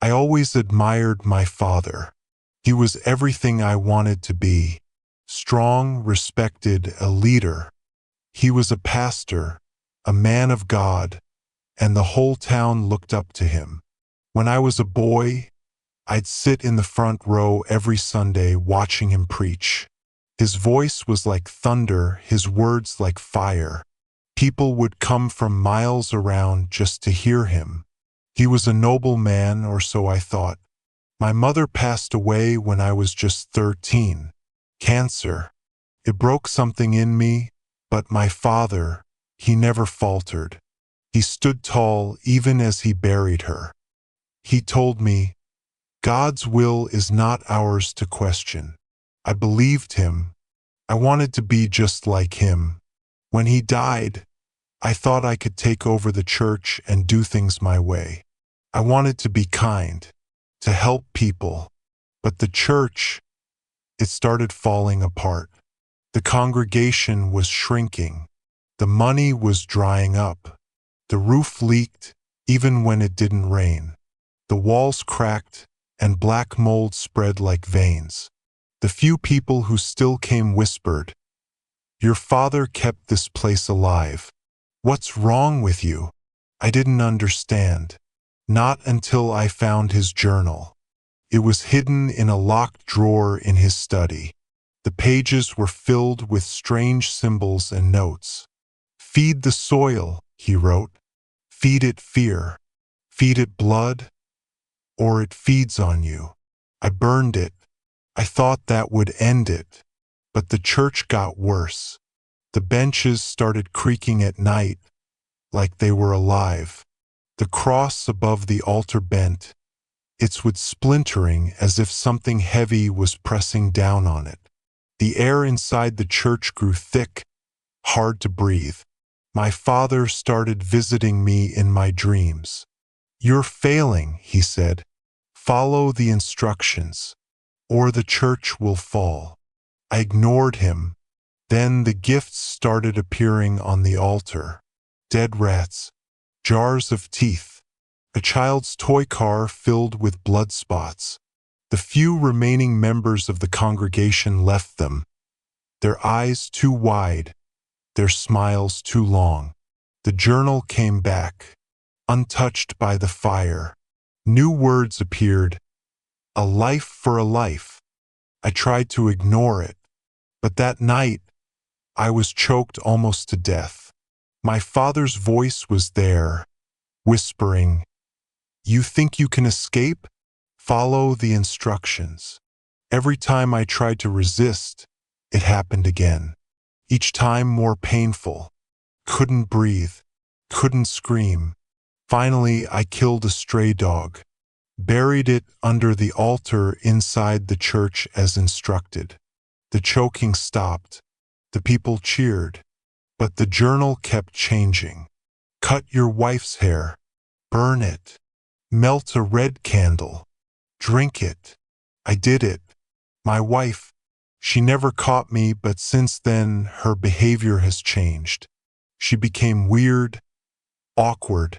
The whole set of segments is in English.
I always admired my father. He was everything I wanted to be. Strong, respected, a leader. He was a pastor, a man of God, and the whole town looked up to him. When I was a boy, I'd sit in the front row every Sunday watching him preach. His voice was like thunder, his words like fire. People would come from miles around just to hear him. He was a noble man, or so I thought. My mother passed away when I was just 13. Cancer. It broke something in me, but my father, he never faltered. He stood tall even as he buried her. He told me, God's will is not ours to question. I believed him. I wanted to be just like him. When he died, I thought I could take over the church and do things my way. I wanted to be kind, to help people. But the church, it started falling apart. The congregation was shrinking. The money was drying up. The roof leaked even when it didn't rain. The walls cracked and black mold spread like veins. The few people who still came whispered, "Your father kept this place alive. What's wrong with you?" I didn't understand. Not until I found his journal. It was hidden in a locked drawer in his study. The pages were filled with strange symbols and notes. "Feed the soil," he wrote. "Feed it fear. Feed it blood, or it feeds on you." I burned it. I thought that would end it. But the church got worse. The benches started creaking at night, like they were alive. The cross above the altar bent, its wood splintering as if something heavy was pressing down on it. The air inside the church grew thick, hard to breathe. My father started visiting me in my dreams. "You're failing," he said. "Follow the instructions, or the church will fall." I ignored him. Then the gifts started appearing on the altar. Dead rats, jars of teeth, a child's toy car filled with blood spots. The few remaining members of the congregation left them, their eyes too wide, their smiles too long. The journal came back, untouched by the fire. New words appeared, "A life for a life." I tried to ignore it, but that night I was choked almost to death. My father's voice was there, whispering, "You think you can escape? Follow the instructions." Every time I tried to resist, it happened again. Each time more painful. Couldn't breathe, couldn't scream. Finally, I killed a stray dog, buried it under the altar inside the church as instructed. The choking stopped. The people cheered. But the journal kept changing. "Cut your wife's hair. Burn it. Melt a red candle. Drink it." I did it. My wife, she never caught me, but since then her behavior has changed. She became weird, awkward,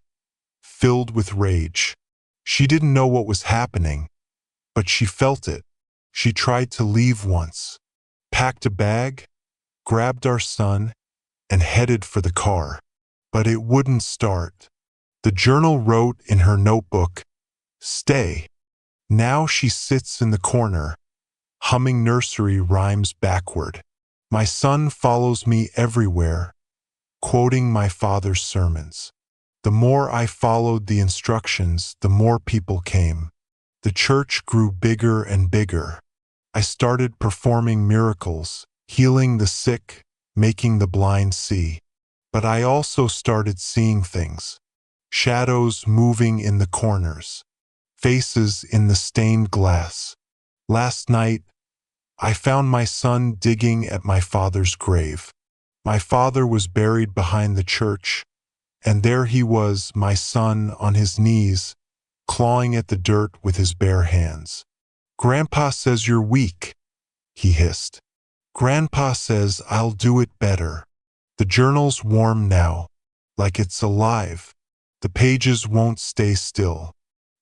filled with rage. She didn't know what was happening, but she felt it. She tried to leave once, packed a bag, grabbed our son, and headed for the car. But it wouldn't start. The journal wrote in her notebook, "Stay." Now she sits in the corner, humming nursery rhymes backward. My son follows me everywhere, quoting my father's sermons. The more I followed the instructions, the more people came. The church grew bigger and bigger. I started performing miracles, healing the sick, making the blind see. But I also started seeing things. Shadows moving in the corners. Faces in the stained glass. Last night, I found my son digging at my father's grave. My father was buried behind the church, and there he was, my son, on his knees, clawing at the dirt with his bare hands. "Grandpa says you're weak," he hissed. "Grandpa says I'll do it better." The journal's warm now, like it's alive. The pages won't stay still.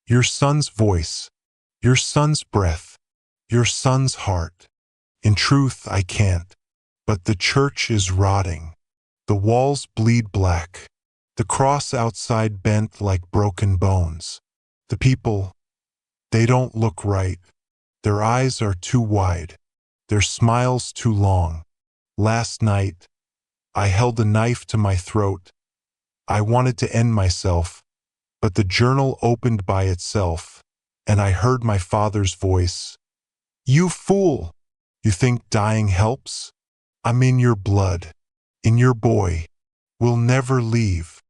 Your son's voice, your son's breath, your son's heart. In truth, I can't. But the church is rotting. The walls bleed black. The cross outside bent like broken bones. The people, they don't look right. Their eyes are too wide. Their smiles too long. Last night, I held a knife to my throat. I wanted to end myself, but the journal opened by itself, and I heard my father's voice. You fool! You think dying helps? I'm in your blood, in your boy. We'll never leave.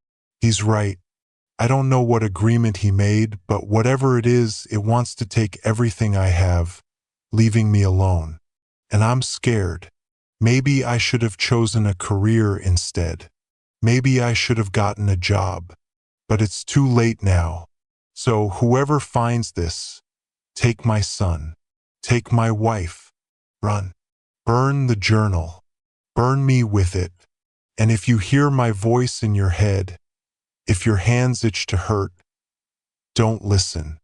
He's right. I don't know what agreement he made, but whatever it is, it wants to take everything I have, leaving me alone. And I'm scared. Maybe I should have chosen a career instead. Maybe I should have gotten a job. But it's too late now. So whoever finds this, take my son. Take my wife. Run. Burn the journal. Burn me with it. And if you hear my voice in your head, if your hands itch to hurt, don't listen.